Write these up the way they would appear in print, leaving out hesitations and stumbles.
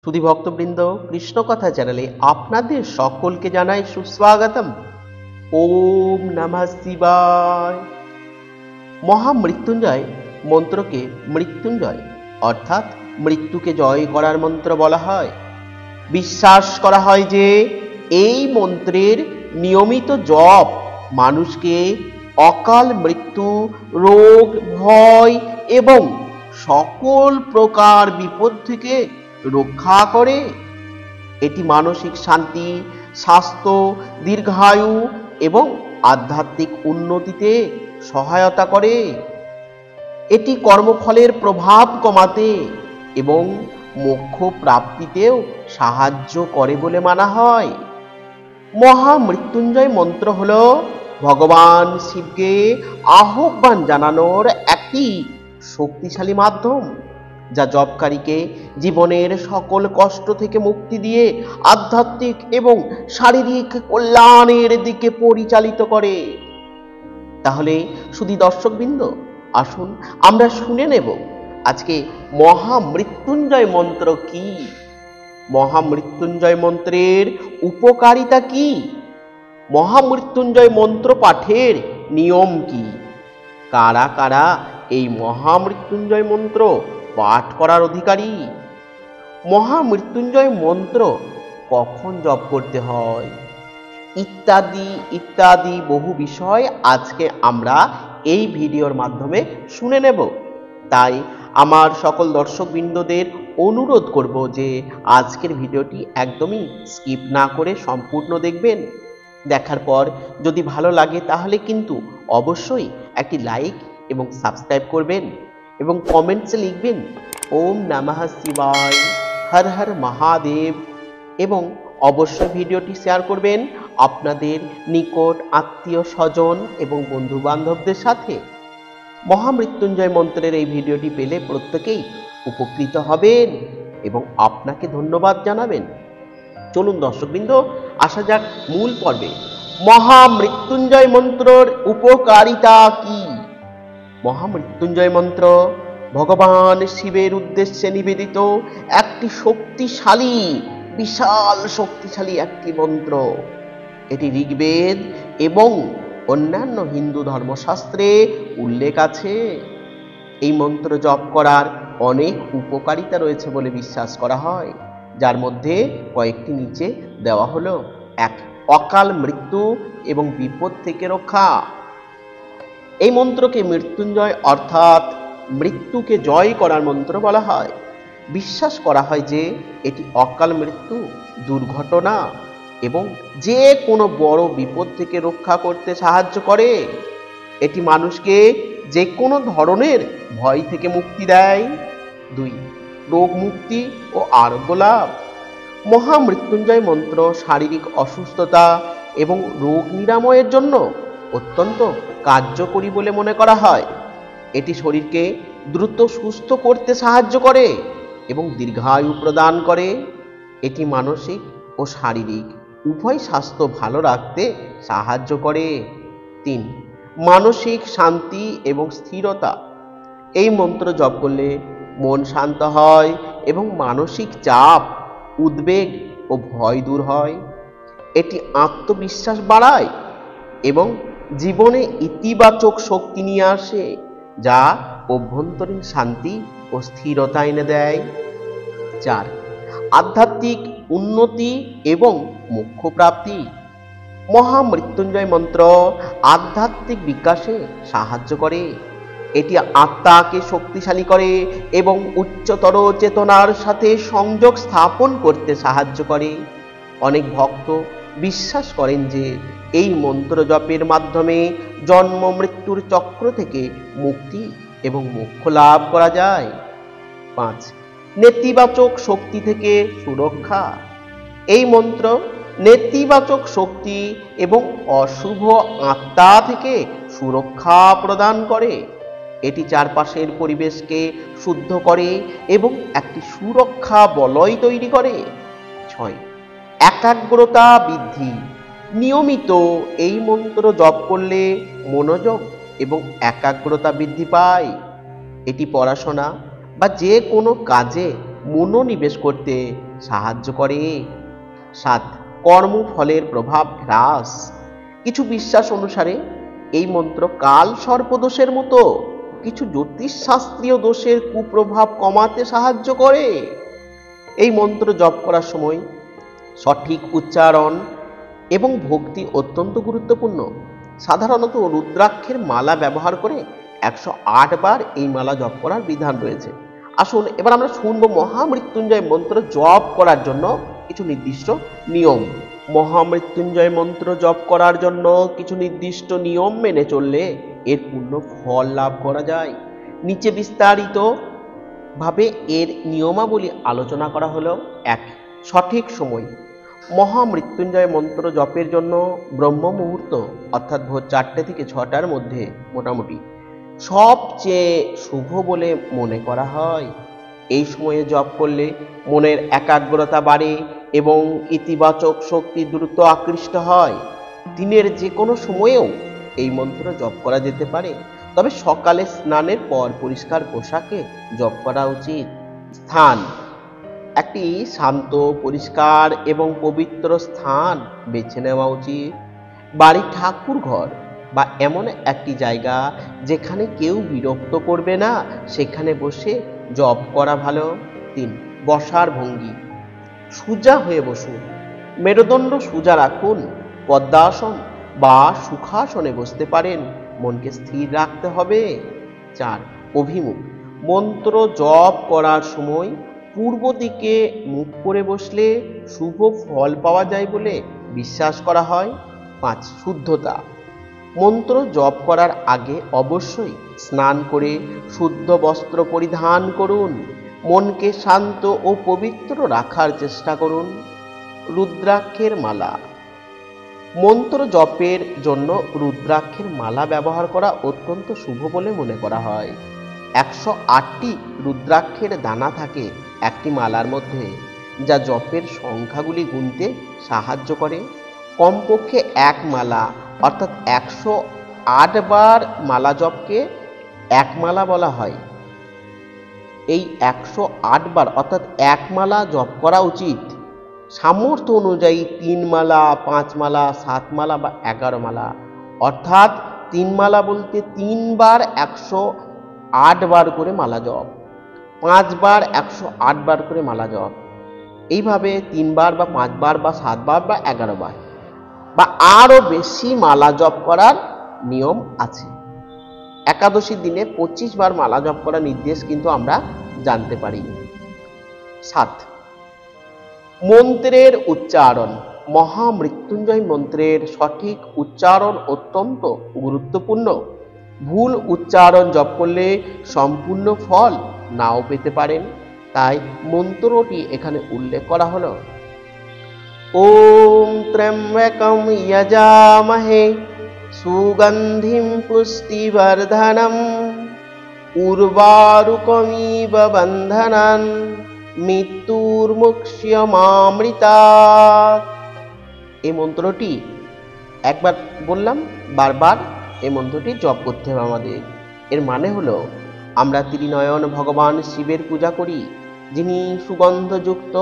সুধী ভক্তবৃন্দ, কৃষ্ণকথা চ্যানেলে আপনাদের সকলকে জানাই সুস্বাগতম। ওম নমঃ শিবায়। মহামৃত্যুঞ্জয় মন্ত্রকে মৃত্যুঞ্জয় অর্থাৎ মৃত্যুকে জয় করার মন্ত্র বলা হয়। বিশ্বাস করা হয় যে এই মন্ত্রের নিয়মিত জপ মানুষকে অকাল মৃত্যু, রোগ, ভয় এবং সকল প্রকার বিপদ থেকে রক্ষা করে। এটি মানসিক শান্তি, স্বাস্থ্য, দীর্ঘায়ু এবং আধ্যাত্মিক উন্নতিতে সহায়তা করে। এটি কর্মফলের প্রভাব কমাতে এবং মোক্ষ প্রাপ্তিতেও সাহায্য করে বলে মানা হয়। মহামৃত্যুঞ্জয় মন্ত্র হল ভগবান শিবকে আহ্বান জানানোর একটি শক্তিশালী মাধ্যম, যা জপকারীকে জীবনের সকল কষ্ট থেকে মুক্তি দিয়ে আধ্যাত্মিক এবং শারীরিক কল্যাণের দিকে পরিচালিত করে। তাহলে শুধু দর্শকবৃন্দ, আসুন আমরা শুনে নেব আজকে মহামৃত্যুঞ্জয় মন্ত্র কি, মহামৃত্যুঞ্জয় মন্ত্রের উপকারিতা কি, মহামৃত্যুঞ্জয় মন্ত্র পাঠের নিয়ম কি, কারা কারা এই মহামৃত্যুঞ্জয় মন্ত্র পাঠ করার অধিকারী, মহামৃত্যুঞ্জয় মন্ত্র কখন জপ করতে হয়, ইত্যাদি ইত্যাদি বহু বিষয় আজকে আমরা এই ভিডিওর মাধ্যমে শুনে নেব। তাই আমার সকল দর্শকবৃন্দদের অনুরোধ করব যে আজকের ভিডিওটি একদমই স্কিপ না করে সম্পূর্ণ দেখবেন। দেখার পর যদি ভালো লাগে তাহলে কিন্তু অবশ্যই একটি লাইক এবং সাবস্ক্রাইব করবেন এবং কমেন্টসে লিখবেন ওম নমঃ শিবায়, হর হর মহাদেব, এবং অবশ্যই ভিডিওটি শেয়ার করবেন আপনাদের নিকট আত্মীয় স্বজন এবং বন্ধু বান্ধবদের সাথে। মহামৃত্যুঞ্জয় মন্ত্রের এই ভিডিওটি পেলে প্রত্যেকেই উপকৃত হবেন এবং আপনাকে ধন্যবাদ জানাবেন। চলুন দর্শকবৃন্দ, আসা যাক মূল পর্বে। মহামৃত্যুঞ্জয় মন্ত্রের উপকারিতা কি? মহামৃত্যুঞ্জয় মন্ত্র ভগবান শিবের উদ্দেশ্যে নিবেদিত একটি শক্তিশালী, বিশাল শক্তিশালী একটি মন্ত্র। এটি ঋগ্বেদ এবং অন্যান্য হিন্দু ধর্মশাস্ত্রে উল্লেখ আছে। এই মন্ত্র জপ করার অনেক উপকারিতা রয়েছে বলে বিশ্বাস করা হয়, যার মধ্যে কয়েকটি নিচে দেওয়া হলো। 1. অকাল মৃত্যু এবং বিপদ থেকে রক্ষা। এই মন্ত্রকে মৃত্যুঞ্জয় অর্থাৎ মৃত্যুকে জয় করার মন্ত্র বলা হয়। বিশ্বাস করা হয় যে এটি অকাল মৃত্যু, দুর্ঘটনা এবং যে কোনো বড় বিপদ থেকে রক্ষা করতে সাহায্য করে। এটি মানুষকে যে কোনো ধরনের ভয় থেকে মুক্তি দেয়। 2. রোগ মুক্তি ও আরোগ্য লাভ। মহামৃত্যুঞ্জয় মন্ত্র শারীরিক অসুস্থতা এবং রোগ নিরাময়ের জন্য অত্যন্ত কার্যকরী বলে মনে করা হয়। এটি শরীরকে দ্রুত সুস্থ করতে সাহায্য করে এবং দীর্ঘায়ু প্রদান করে। এটি মানসিক ও শারীরিক উভয় স্বাস্থ্য ভালো রাখতে সাহায্য করে। 3. মানসিক শান্তি এবং স্থিরতা। এই মন্ত্র জপ করলে মন শান্ত হয় এবং মানসিক চাপ, উদ্বেগ ও ভয় দূর হয়। এটি আত্মবিশ্বাস বাড়ায় এবং জীবনে ইতিবাচক শক্তি নিয়ে আসে, যা অভ্যন্তরীণ শান্তি ও স্থিরতা এনে দেয়। 4. আধ্যাত্মিক উন্নতি এবং মোক্ষ প্রাপ্তি। মহামৃত্যুঞ্জয় মন্ত্র আধ্যাত্মিক বিকাশে সাহায্য করে। এটি আত্মাকে শক্তিশালী করে এবং উচ্চতর চেতনার সাথে সংযোগ স্থাপন করতে সাহায্য করে। অনেক ভক্ত বিশ্বাস করেন যে এই মন্ত্র জপের মাধ্যমে জন্ম মৃত্যুর চক্র থেকে মুক্তি এবং মোক্ষ লাভ করা যায়। 5. নেতিবাচক শক্তি থেকে সুরক্ষা। এই মন্ত্র নেতিবাচক শক্তি এবং অশুভ আত্মা থেকে সুরক্ষা প্রদান করে। এটি চারপাশের পরিবেশকে শুদ্ধ করে এবং একটি সুরক্ষা বলয় তৈরি করে। 6. একাগ্রতা বৃদ্ধি। নিয়মিত এই মন্ত্র জপ করলে মনোযোগ এবং একাগ্রতা বৃদ্ধি পায়। এটি পড়াশোনা বা যে কোনো কাজে মনোনিবেশ করতে সাহায্য করে। 7. কর্মফলের প্রভাব হ্রাস। কিছু বিশ্বাস অনুসারে এই মন্ত্র কাল সর্পদোষের মতো কিছু জ্যোতিষশাস্ত্রীয় দোষের কুপ্রভাব কমাতে সাহায্য করে। এই মন্ত্র জপ করার সময় সঠিক উচ্চারণ এবং ভক্তি অত্যন্ত গুরুত্বপূর্ণ। সাধারণত রুদ্রাক্ষের মালা ব্যবহার করে 108 বার এই মালা জপ করার বিধান রয়েছে। আসুন এবার আমরা শুনবো মহামৃত্যুঞ্জয় মন্ত্র জপ করার জন্য কিছু নির্দিষ্ট নিয়ম। মহামৃত্যুঞ্জয় মন্ত্র জপ করার জন্য কিছু নির্দিষ্ট নিয়ম মেনে চললে এর পূর্ণ ফল লাভ করা যায়। নিচে বিস্তারিত ভাবে এর নিয়মাবলী আলোচনা করা হলো। 1. সঠিক সময়। মহামৃত্যুঞ্জয় মন্ত্র জপের জন্য ব্রহ্ম মুহূর্ত অর্থাৎ ভোর 4টে থেকে 6টার মধ্যে মোটামুটি সবচেয়ে শুভ বলে মনে করা হয়। এই সময়ে জপ করলে মনের একাগ্রতা বাড়ে এবং ইতিবাচক শক্তি দ্রুত আকৃষ্ট হয়। দিনের যে কোনো সময়েও এই মন্ত্র জপ করা যেতে পারে, তবে সকালে স্নানের পর পরিষ্কার পোশাকে জপ করা উচিত। স্থান। একটি শান্ত, পরিষ্কার এবং পবিত্র স্থান বেছে নেওয়া উচিত। বাড়ি, ঠাকুর ঘর বা এমন একটি জায়গা যেখানে কেউ বিরক্ত করবে না, সেখানে বসে জপ করা ভালো। 3. বসার ভঙ্গি। সোজা হয়ে বসুন, মেরুদণ্ড সোজা রাখুন। পদ্মাসন বা সুখাসনে বসতে পারেন, মনকে স্থির রাখতে হবে। 4. অভিমুখ। মন্ত্র জপ করার সময় পূর্ব দিকে মুখ করে বসলে শুভ ফল পাওয়া যায় বলে বিশ্বাস করা হয়। 5. শুদ্ধতা। মন্ত্র জপ করার আগে অবশ্যই স্নান করে শুদ্ধ বস্ত্র পরিধান করুন। মনকে শান্ত ও পবিত্র রাখার চেষ্টা করুন। রুদ্রাক্ষের মালা। মন্ত্র জপের জন্য রুদ্রাক্ষের মালা ব্যবহার করা অত্যন্ত শুভ বলে মনে করা হয়। 108টি রুদ্রাক্ষের দানা থাকে একটি মালার মধ্যে, যা জপের সংখ্যাগুলি গুনতে সাহায্য করে। কমপক্ষে এক মালা অর্থাৎ 108 বার মালা জপকে এক মালা বলা হয়। এই 108 বার অর্থাৎ এক মালা জপ করা উচিত। সামর্থ্য অনুযায়ী 3 মালা, 5 মালা, 7 মালা বা 11 মালা, অর্থাৎ 3 মালা বলতে 3 বার 108 বার করে মালা জপ, 5 বার 108 বার করে মালা জপ, এইভাবে 3 বার বা 5 বার বা 7 বার বা 11 বার বা আরো বেশি মালা জপ করার নিয়ম আছে। একাদশীর দিনে 25 বার মালা জপ করার নির্দেশ কিন্তু আমরা জানতে পারি। 7. মন্ত্রের উচ্চারণ। মহামৃত্যুঞ্জয় মন্ত্রের সঠিক উচ্চারণ অত্যন্ত গুরুত্বপূর্ণ। ভুল উচ্চারণ জপ করলে সম্পূর্ণ ফল নাও পেতে পারেন, তাই মন্ত্রটি এখানে উল্লেখ করা হলো। ওম ত্র্যম্বকম যজামহে সুগন্ধিম পুষ্টিবর্ধনম উর্বারুকমিব বন্ধনান মৃত্যুর্মুক্ষ্যমামৃতাৎ। এই মন্ত্রটি একবার বললাম, বারবার এই মন্ত্রটি জপ করতে হবে আমাদের। এর মানে হলো আমরা ত্রিনয়ন ভগবান শিবের পূজা করি, যিনি সুগন্ধযুক্ত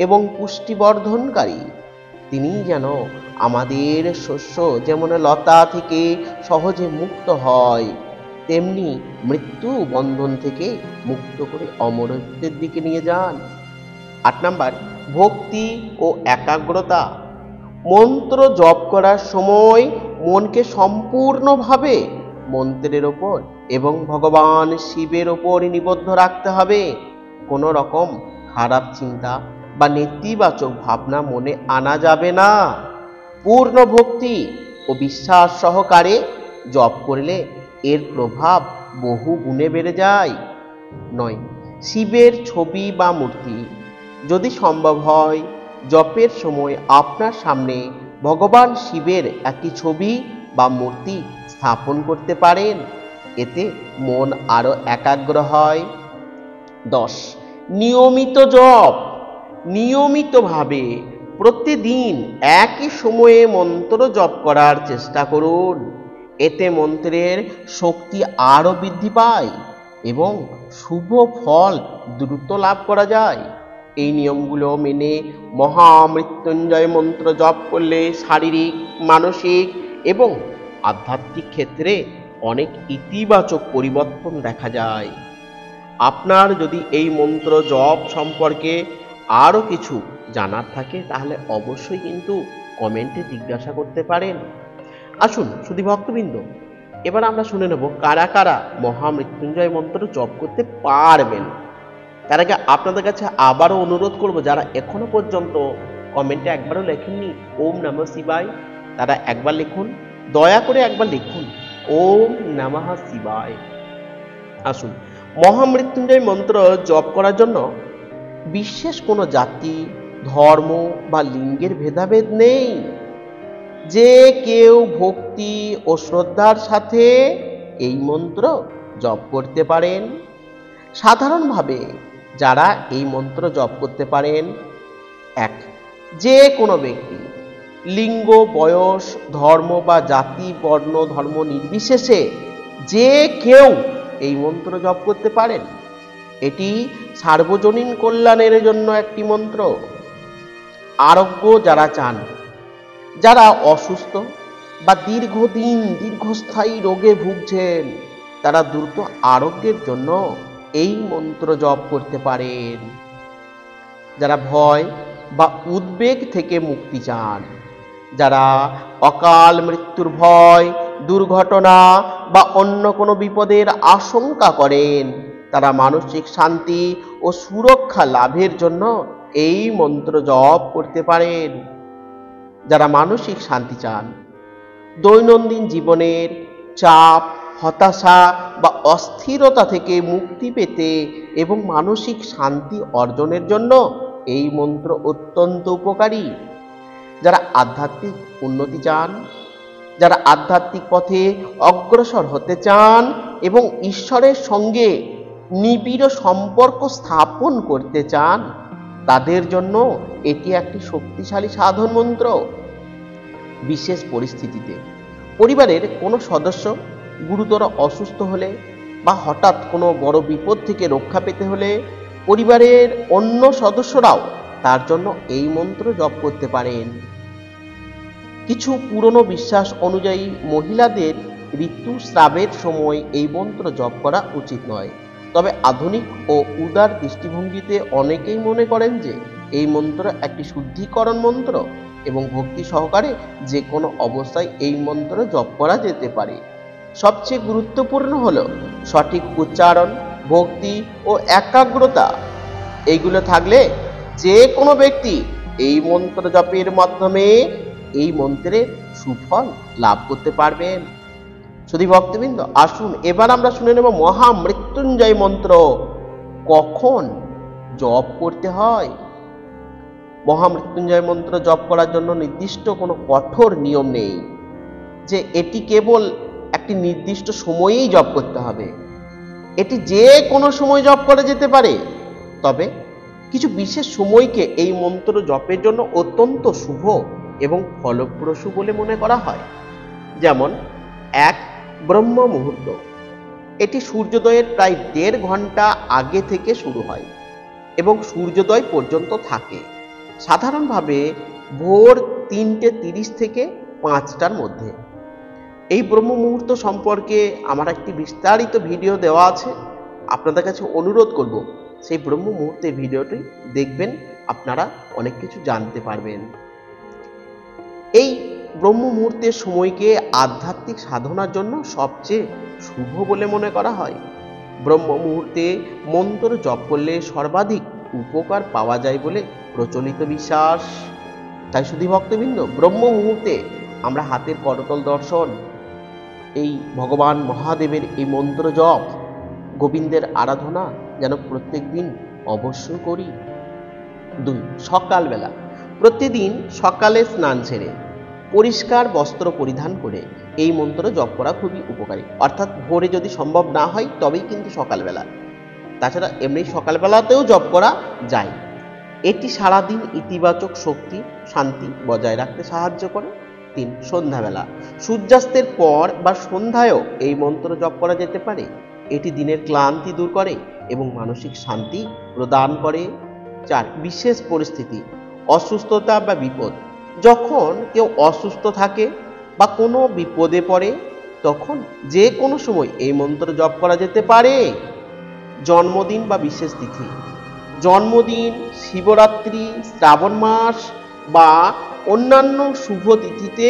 এবং পুষ্টিবর্ধনকারী। তিনি যেন আমাদের শস্য যেমন লতা থেকে সহজে মুক্ত হয়, তেমনি মৃত্যু বন্ধন থেকে মুক্ত করে অমরত্বের দিকে নিয়ে যান। 8 নাম্বার, ভক্তি ও একাগ্রতা। মন্ত্র জপ করার সময় মনকে সম্পূর্ণভাবে মন্ত্রের ওপর এবং ভগবান শিবের ওপর নিবদ্ধ রাখতে হবে। কোনো রকম খারাপ চিন্তা বা নেতিবাচক ভাবনা মনে আনা যাবে না। পূর্ণ ভক্তি ও বিশ্বাস সহকারে জপ করলে এর প্রভাব বহু গুণে বেড়ে যায়। 9. শিবের ছবি বা মূর্তি। যদি সম্ভব হয় জপের সময় আপনার সামনে ভগবান শিবের একটি ছবি বা মূর্তি স্থাপন করতে পারেন, এতে মন আরো একাগ্র হয়। 10. নিয়মিত জপ। নিয়মিতভাবে প্রতিদিন একই সময়ে মন্ত্র জপ করার চেষ্টা করুন, এতে মন্ত্রের শক্তি আরো বৃদ্ধি পায়। এবং শুভ ফল দ্রুত লাভ করা যায়। এই নিয়মগুলো মেনে মহামৃত্যুঞ্জয় মন্ত্র জপ করলে শারীরিক, মানসিক এবং আধ্যাত্মিক ক্ষেত্রে অনেক ইতিবাচক পরিবর্তন দেখা যায়। আপনার যদি এই মন্ত্র জপ সম্পর্কে আরও কিছু জানার থাকে তাহলে অবশ্যই কিন্তু কমেন্টে জিজ্ঞাসা করতে পারেন। আসুন শুধু ভক্তবৃন্দ, এবার আমরা শুনে নেব কারা কারা মহামৃত্যুঞ্জয় মন্ত্র জপ করতে পারবেন। তার আগে আপনাদের কাছে আবারও অনুরোধ করব, যারা এখনো পর্যন্ত কমেন্টে একবারও লেখেননি ওম নমঃ শিবায়, তারা একবার লিখুন, দয়া করে একবার লিখুন ওম নমঃ শিবায়। আসুন, মহামৃত্যুঞ্জয় মন্ত্র জপ করার জন্য বিশেষ কোনো জাতি, ধর্ম বা লিঙ্গের ভেদাভেদ নেই। যে কেউ ভক্তি ও শ্রদ্ধার সাথে এই মন্ত্র জপ করতে পারেন। সাধারণভাবে যারা এই মন্ত্র জপ করতে পারেন, এক, যে কোনো ব্যক্তি লিঙ্গ, বয়স, ধর্ম বা জাতি, বর্ণ, ধর্ম নির্বিশেষে যে কেউ এই মন্ত্র জপ করতে পারেন। এটি সার্বজনীন কল্যাণের জন্য একটি মন্ত্র। আরোগ্য যারা চান, যারা অসুস্থ বা দীর্ঘদিন দীর্ঘস্থায়ী রোগে ভুগছেন, তারা দ্রুত আরোগ্যের জন্য এই মন্ত্র জপ করতে পারেন। যারা ভয় বা উদ্বেগ থেকে মুক্তি চান, যারা অকাল মৃত্যুর ভয়, দুর্ঘটনা বা অন্য কোনো বিপদের আশঙ্কা করেন, তারা মানসিক শান্তি ও সুরক্ষা লাভের জন্য এই মন্ত্র জপ করতে পারেন। যারা মানসিক শান্তি চান, দৈনন্দিন জীবনের চাপ, হতাশা বা অস্থিরতা থেকে মুক্তি পেতে এবং মানসিক শান্তি অর্জনের জন্য এই মন্ত্র অত্যন্ত উপকারী। যারা আধ্যাত্মিক উন্নতি চান, যারা আধ্যাত্মিক পথে অগ্রসর হতে চান এবং ঈশ্বরের সঙ্গে নিবিড় সম্পর্ক স্থাপন করতে চান, তাদের জন্য এটি একটি শক্তিশালী সাধন মন্ত্র। বিশেষ পরিস্থিতিতে পরিবারের কোনো সদস্য গুরুতর অসুস্থ হলে বা হঠাৎ কোনো বড় বিপদ থেকে রক্ষা পেতে হলে পরিবারের অন্য সদস্যরাও তার জন্য এই মন্ত্র জপ করতে পারেন। কিছু পুরনো বিশ্বাস অনুযায়ী মহিলাদের ঋতুস্রাবের সময় এই মন্ত্র জপ করা উচিত নয়। তবে আধুনিক ও উদার দৃষ্টিভঙ্গিতে অনেকেই মনে করেন যে এই মন্ত্র একটি শুদ্ধিকরণ মন্ত্র এবং ভক্তি সহকারে যে কোনো অবস্থায় এই মন্ত্র জপ করা যেতে পারে। সবচেয়ে গুরুত্বপূর্ণ হলো সঠিক উচ্চারণ, ভক্তি ও একাগ্রতা। এইগুলো থাকলে যে কোনো ব্যক্তি এই মন্ত্র জপের মাধ্যমে এই মন্ত্রের সুফল লাভ করতে পারবেন। শুধু ভক্তবৃন্দ, আসুন এবার আমরা শুনে নেব মহামৃত্যুঞ্জয় মন্ত্র কখন জপ করতে হয়। মহামৃত্যুঞ্জয় মন্ত্র জপ করার জন্য নির্দিষ্ট কোনো কঠোর নিয়ম নেই যে এটি কেবল একটি নির্দিষ্ট সময়েই জপ করতে হবে। এটি যে কোনো সময় জপ করা যেতে পারে, তবে কিছু বিশেষ সময়কে এই মন্ত্র জপের জন্য অত্যন্ত শুভ এবং ফলপ্রসূ বলে মনে করা হয়। যেমন, এক, ব্রহ্ম মুহূর্ত। এটি সূর্যোদয়ের প্রায় 1.5 ঘন্টা আগে থেকে শুরু হয় এবং সূর্যোদয় পর্যন্ত থাকে। সাধারণভাবে ভোর 3:30 থেকে 5টার মধ্যে। এই ব্রহ্ম মুহূর্ত সম্পর্কে আমার একটি বিস্তারিত ভিডিও দেওয়া আছে, আপনাদের কাছে অনুরোধ করব সেই ব্রহ্ম মুহূর্তের ভিডিওটি দেখবেন, আপনারা অনেক কিছু জানতে পারবেন। এই ব্রহ্ম মুহূর্তের সময়কে আধ্যাত্মিক সাধনার জন্য সবচেয়ে শুভ বলে মনে করা হয়। ব্রহ্ম মুহূর্তে মন্ত্র জপ করলে সর্বাধিক উপকার পাওয়া যায় বলে প্রচলিত বিশ্বাস। তাই শুধু ভক্তবৃন্দ, ব্রহ্ম মুহূর্তে আমরা হাতের করতল দর্শন, এই ভগবান মহাদেবের এই মন্ত্র জপ, গোবিন্দের আরাধনা যেন প্রত্যেক দিন অবশ্যই করি। 2, সকালবেলা। প্রতিদিন সকালে স্নান সেরে পরিষ্কার বস্ত্র পরিধান করে এই মন্ত্র জপ করা খুবই উপকারী। অর্থাৎ ভোরে যদি সম্ভব না হয় তবেই কিন্তু সকালবেলা, তাছাড়া এমনি সকালবেলাতেও জপ করা যায়। এটি সারাদিন ইতিবাচক শক্তি, শান্তি বজায় রাখতে সাহায্য করে। 3, সন্ধ্যাবেলা। সূর্যাস্তের পর বা সন্ধ্যায়ও এই মন্ত্র জপ করা যেতে পারে। এটি দিনের ক্লান্তি দূর করে এবং মানসিক শান্তি প্রদান করে। 4. বিশেষ পরিস্থিতি, অসুস্থতা বা বিপদ। যখন কেউ অসুস্থ থাকে বা কোনো বিপদে পড়ে তখন যে কোনো সময় এই মন্ত্র জপ করা যেতে পারে। জন্মদিন বা বিশেষ তিথি, জন্মদিন, শিবরাত্রি, শ্রাবণ মাস বা অন্যান্য শুভ তিথিতে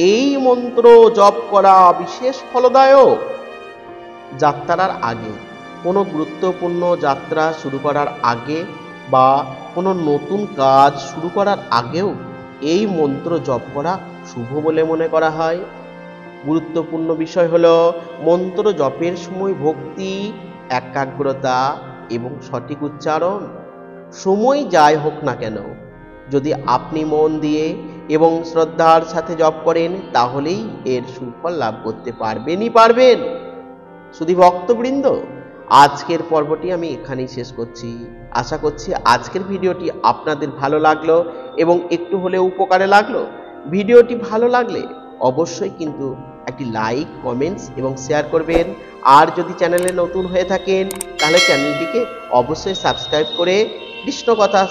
এই মন্ত্র জপ করা বিশেষ ফলদায়ক। যাত্রার আগে, কোনো গুরুত্বপূর্ণ যাত্রা শুরু করার আগে বা কোনো নতুন কাজ শুরু করার আগেও এই মন্ত্র জপ করা শুভ বলে মনে করা হয়। গুরুত্বপূর্ণ বিষয় হলো মন্ত্র জপের সময় ভক্তি, একাগ্রতা এবং সঠিক উচ্চারণ। সময় যাই হোক না কেন, যদি আপনি মন দিয়ে এবং শ্রদ্ধার সাথে জপ করেন তাহলেই এর সুফল লাভ করতে পারবেন। শুধু ভক্তবৃন্দ, আজকের পর্বটি আমি এখানেই শেষ করছি। আশা করছি আজকের ভিডিওটি আপনাদের ভালো লাগলো এবং একটু হলেও উপকারে লাগলো। ভিডিওটি ভালো লাগলে অবশ্যই কিন্তু একটি লাইক, কমেন্টস এবং শেয়ার করবেন। আর যদি চ্যানেলে নতুন হয়ে থাকেন তাহলে চ্যানেলটিকে অবশ্যই সাবস্ক্রাইব করে কৃষ্ণকথা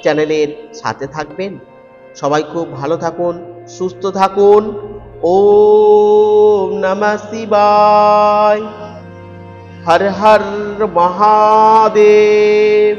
চ্যানেলের সাথে থাকবেন। সবাই খুব ভালো থাকুন, সুস্থ থাকুন। ওম নমঃ শিবায়। হর হর মহাদেব।